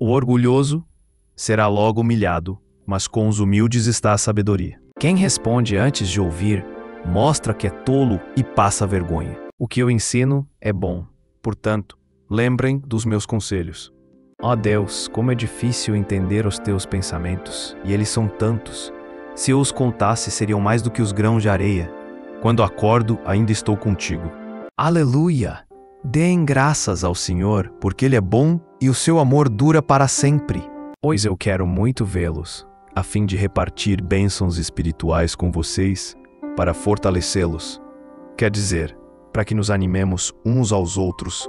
O orgulhoso será logo humilhado, mas com os humildes está a sabedoria. Quem responde antes de ouvir, mostra que é tolo e passa vergonha. O que eu ensino é bom, portanto, lembrem dos meus conselhos. Ó Deus, como é difícil entender os teus pensamentos, e eles são tantos. Se eu os contasse, seriam mais do que os grãos de areia. Quando acordo, ainda estou contigo. Aleluia! Deem graças ao Senhor, porque Ele é bom e o seu amor dura para sempre. Pois eu quero muito vê-los, a fim de repartir bênçãos espirituais com vocês, para fortalecê-los. Quer dizer, para que nos animemos uns aos outros,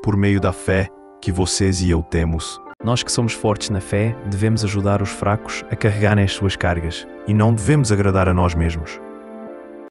por meio da fé que vocês e eu temos. Nós que somos fortes na fé, devemos ajudar os fracos a carregarem as suas cargas, e não devemos agradar a nós mesmos.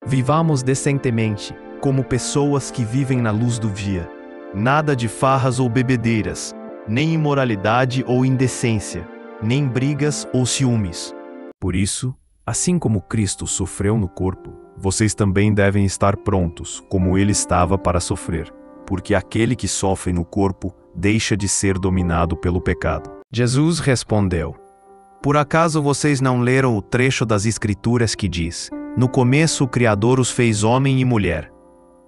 Vivamos decentemente, como pessoas que vivem na luz do dia. Nada de farras ou bebedeiras, nem imoralidade ou indecência, nem brigas ou ciúmes. Por isso, assim como Cristo sofreu no corpo, vocês também devem estar prontos, como Ele estava para sofrer, porque aquele que sofre no corpo deixa de ser dominado pelo pecado. Jesus respondeu: Por acaso vocês não leram o trecho das Escrituras que diz: No começo o Criador os fez homem e mulher.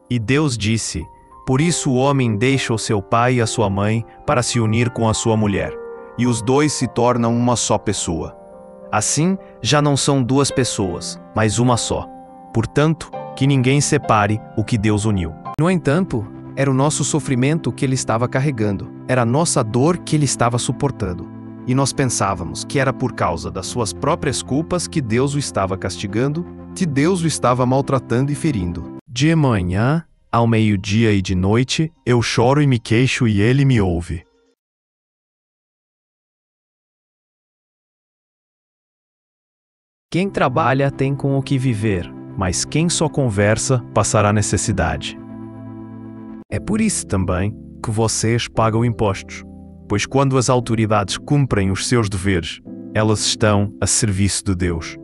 E Deus disse: Por isso o homem deixa o seu pai e a sua mãe para se unir com a sua mulher, e os dois se tornam uma só pessoa. Assim, já não são duas pessoas, mas uma só. Portanto, que ninguém separe o que Deus uniu. No entanto, era o nosso sofrimento que ele estava carregando, era a nossa dor que ele estava suportando. E nós pensávamos que era por causa das suas próprias culpas que Deus o estava castigando, que Deus o estava maltratando e ferindo. De manhã, ao meio-dia e de noite, eu choro e me queixo e ele me ouve. Quem trabalha tem com o que viver, mas quem só conversa passará necessidade. É por isso também que vocês pagam impostos, pois quando as autoridades cumprem os seus deveres, elas estão a serviço de Deus.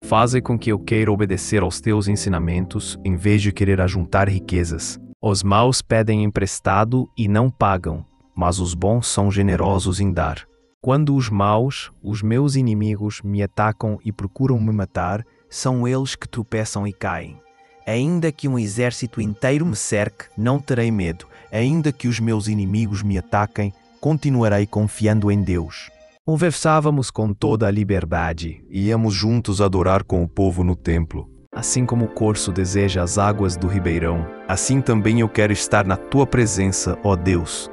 Faze com que eu queira obedecer aos teus ensinamentos, em vez de querer ajuntar riquezas. Os maus pedem emprestado e não pagam, mas os bons são generosos em dar. Quando os maus, os meus inimigos, me atacam e procuram me matar, são eles que tropeçam e caem. Ainda que um exército inteiro me cerque, não terei medo. Ainda que os meus inimigos me ataquem, continuarei confiando em Deus. Conversávamos com toda a liberdade e íamos juntos adorar com o povo no templo. Assim como o corso deseja as águas do ribeirão, assim também eu quero estar na tua presença, ó Deus.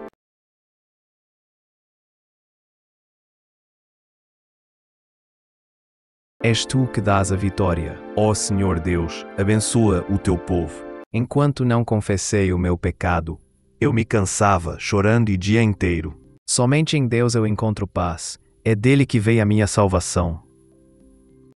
És tu que dás a vitória, ó Senhor Deus, abençoa o teu povo. Enquanto não confessei o meu pecado, eu me cansava, chorando o dia inteiro. Somente em Deus eu encontro paz, é dele que vem a minha salvação.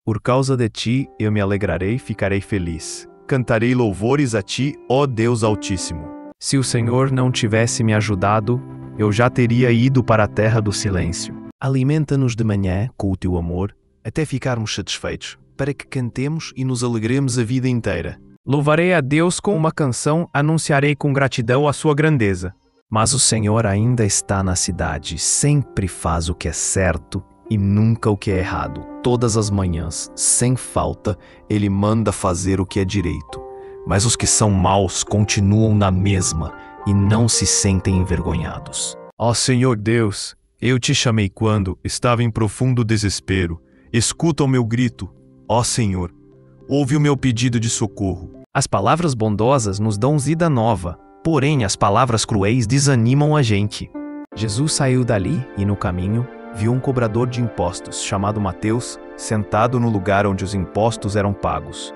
Por causa de ti eu me alegrarei e ficarei feliz. Cantarei louvores a ti, ó Deus Altíssimo. Se o Senhor não tivesse me ajudado, eu já teria ido para a terra do silêncio. Alimenta-nos de manhã com o teu amor, até ficarmos satisfeitos, para que cantemos e nos alegremos a vida inteira. Louvarei a Deus com uma canção, anunciarei com gratidão a sua grandeza. Mas o Senhor ainda está na cidade, sempre faz o que é certo e nunca o que é errado. Todas as manhãs, sem falta, Ele manda fazer o que é direito. Mas os que são maus continuam na mesma e não se sentem envergonhados. Ó Senhor Deus, eu te chamei quando estava em profundo desespero. Escuta o meu grito, ó Senhor. Ouve o meu pedido de socorro. As palavras bondosas nos dão vida nova, porém as palavras cruéis desanimam a gente. Jesus saiu dali e no caminho viu um cobrador de impostos, chamado Mateus, sentado no lugar onde os impostos eram pagos.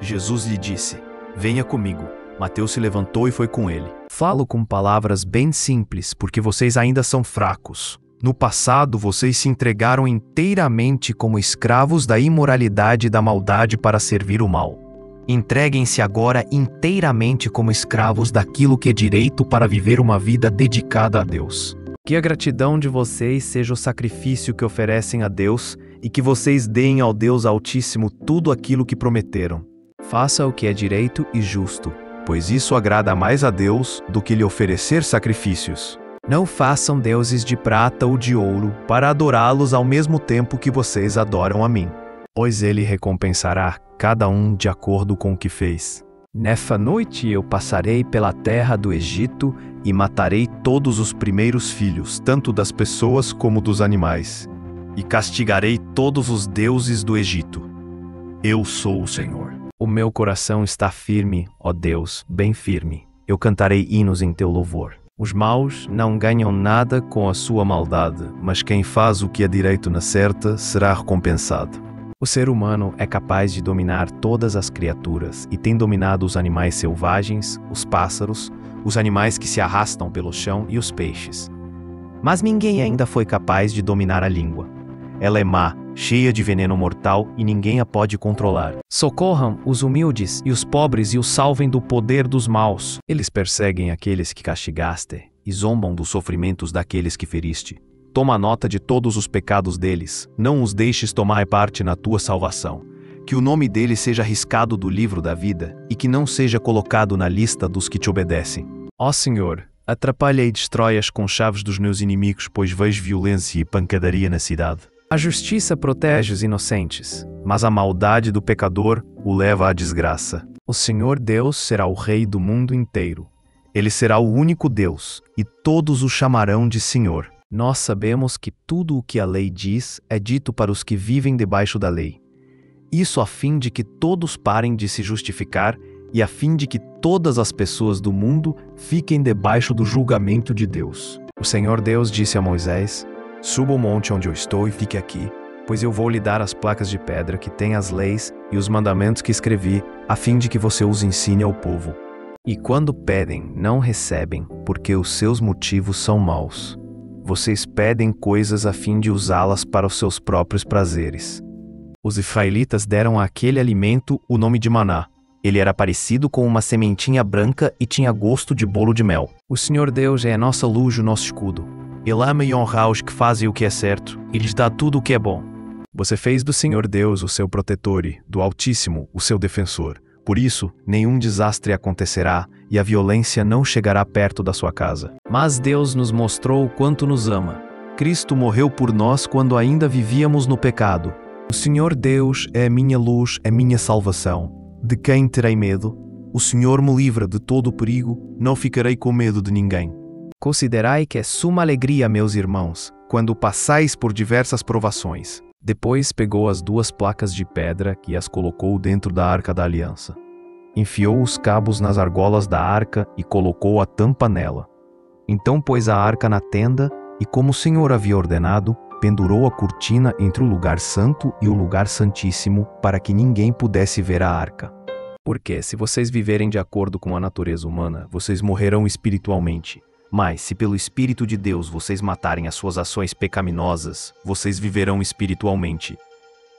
Jesus lhe disse: Venha comigo. Mateus se levantou e foi com ele. Falo com palavras bem simples, porque vocês ainda são fracos. No passado, vocês se entregaram inteiramente como escravos da imoralidade e da maldade para servir o mal. Entreguem-se agora inteiramente como escravos daquilo que é direito para viver uma vida dedicada a Deus. Que a gratidão de vocês seja o sacrifício que oferecem a Deus e que vocês deem ao Deus Altíssimo tudo aquilo que prometeram. Faça o que é direito e justo, pois isso agrada mais a Deus do que lhe oferecer sacrifícios. Não façam deuses de prata ou de ouro para adorá-los ao mesmo tempo que vocês adoram a mim, pois ele recompensará cada um de acordo com o que fez. Nessa noite eu passarei pela terra do Egito e matarei todos os primeiros filhos, tanto das pessoas como dos animais, e castigarei todos os deuses do Egito. Eu sou o Senhor. O meu coração está firme, ó Deus, bem firme. Eu cantarei hinos em teu louvor. Os maus não ganham nada com a sua maldade, mas quem faz o que é direito na certa será recompensado. O ser humano é capaz de dominar todas as criaturas e tem dominado os animais selvagens, os pássaros, os animais que se arrastam pelo chão e os peixes. Mas ninguém ainda foi capaz de dominar a língua. Ela é má, cheia de veneno mortal e ninguém a pode controlar. Socorram os humildes e os pobres e os salvem do poder dos maus. Eles perseguem aqueles que castigaste e zombam dos sofrimentos daqueles que feriste. Toma nota de todos os pecados deles, não os deixes tomar parte na tua salvação. Que o nome deles seja riscado do livro da vida e que não seja colocado na lista dos que te obedecem. Ó Senhor, atrapalha e destrói as conchaves dos meus inimigos, pois vejo violência e pancadaria na cidade. A justiça protege os inocentes, mas a maldade do pecador o leva à desgraça. O Senhor Deus será o Rei do mundo inteiro. Ele será o único Deus, e todos o chamarão de Senhor. Nós sabemos que tudo o que a lei diz é dito para os que vivem debaixo da lei. Isso a fim de que todos parem de se justificar e a fim de que todas as pessoas do mundo fiquem debaixo do julgamento de Deus. O Senhor Deus disse a Moisés: suba o monte onde eu estou e fique aqui, pois eu vou lhe dar as placas de pedra que têm as leis e os mandamentos que escrevi, a fim de que você os ensine ao povo. E quando pedem, não recebem, porque os seus motivos são maus. Vocês pedem coisas a fim de usá-las para os seus próprios prazeres. Os israelitas deram àquele alimento o nome de maná. Ele era parecido com uma sementinha branca e tinha gosto de bolo de mel. O Senhor Deus é a nossa luz e o nosso escudo. Ele ama e honra os que fazem o que é certo, e lhes dá tudo o que é bom. Você fez do Senhor Deus o seu protetor e do Altíssimo o seu defensor. Por isso, nenhum desastre acontecerá e a violência não chegará perto da sua casa. Mas Deus nos mostrou o quanto nos ama. Cristo morreu por nós quando ainda vivíamos no pecado. O Senhor Deus é minha luz, é minha salvação. De quem terei medo? O Senhor me livra de todo o perigo, não ficarei com medo de ninguém. Considerai que é suma alegria, meus irmãos, quando passais por diversas provações. Depois pegou as 2 placas de pedra e as colocou dentro da arca da aliança. Enfiou os cabos nas argolas da arca e colocou a tampa nela. Então pôs a arca na tenda e, como o Senhor havia ordenado, pendurou a cortina entre o lugar santo e o lugar santíssimo para que ninguém pudesse ver a arca. Porque se vocês viverem de acordo com a natureza humana, vocês morrerão espiritualmente. Mas, se pelo Espírito de Deus vocês matarem as suas ações pecaminosas, vocês viverão espiritualmente.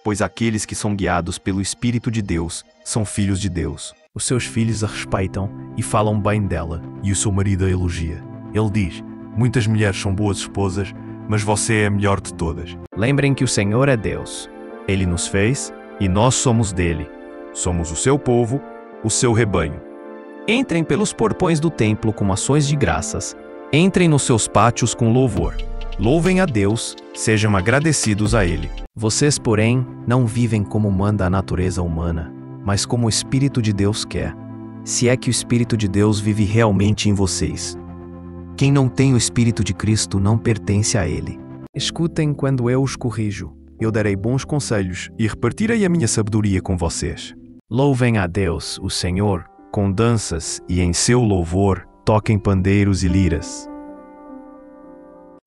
Pois aqueles que são guiados pelo Espírito de Deus são filhos de Deus. Os seus filhos a respeitam e falam bem dela, e o seu marido a elogia. Ele diz: muitas mulheres são boas esposas, mas você é a melhor de todas. Lembrem que o Senhor é Deus. Ele nos fez e nós somos dele. Somos o seu povo, o seu rebanho. Entrem pelos portões do templo com ações de graças. Entrem nos seus pátios com louvor. Louvem a Deus, sejam agradecidos a Ele. Vocês, porém, não vivem como manda a natureza humana, mas como o Espírito de Deus quer, se é que o Espírito de Deus vive realmente em vocês. Quem não tem o Espírito de Cristo não pertence a Ele. Escutem quando eu os corrijo. Eu darei bons conselhos e repartirei a minha sabedoria com vocês. Louvem a Deus, o Senhor, com danças e em seu louvor toquem pandeiros e liras.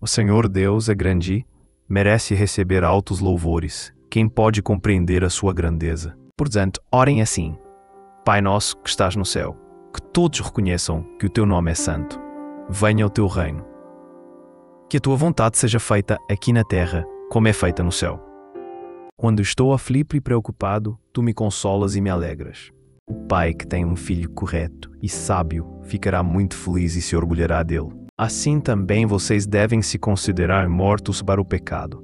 O Senhor Deus é grande, merece receber altos louvores. Quem pode compreender a sua grandeza? Portanto, orem assim: Pai nosso que estás no céu, que todos reconheçam que o teu nome é santo. Venha o teu reino. Que a tua vontade seja feita aqui na terra, como é feita no céu. Quando estou aflito e preocupado, tu me consolas e me alegras. O pai que tem um filho correto e sábio ficará muito feliz e se orgulhará dele. Assim também vocês devem se considerar mortos para o pecado,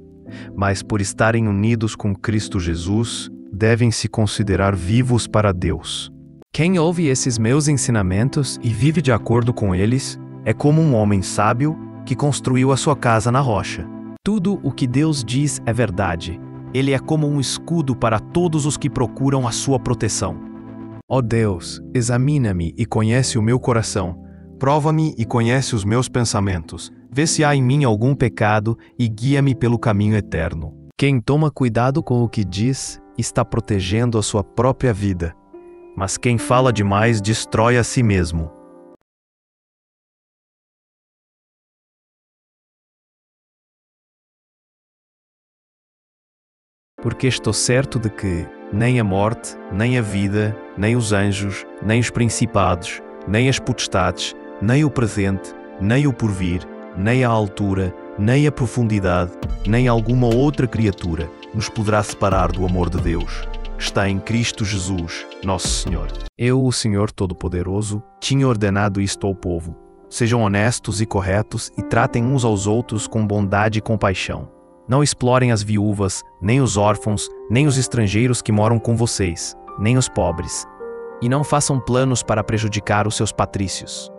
mas por estarem unidos com Cristo Jesus, devem se considerar vivos para Deus. Quem ouve esses meus ensinamentos e vive de acordo com eles, é como um homem sábio que construiu a sua casa na rocha. Tudo o que Deus diz é verdade. Ele é como um escudo para todos os que procuram a sua proteção. Ó Deus, examina-me e conhece o meu coração. Prova-me e conhece os meus pensamentos. Vê se há em mim algum pecado e guia-me pelo caminho eterno. Quem toma cuidado com o que diz, está protegendo a sua própria vida. Mas quem fala demais destrói a si mesmo. Porque estou certo de que nem a morte, nem a vida, nem os anjos, nem os principados, nem as potestades, nem o presente, nem o porvir, nem a altura, nem a profundidade, nem alguma outra criatura nos poderá separar do amor de Deus, que está em Cristo Jesus, nosso Senhor. Eu, o Senhor Todo-Poderoso, tinha ordenado isto ao povo. Sejam honestos e corretos e tratem uns aos outros com bondade e compaixão. Não explorem as viúvas, nem os órfãos, nem os estrangeiros que moram com vocês, nem os pobres. E não façam planos para prejudicar os seus patrícios.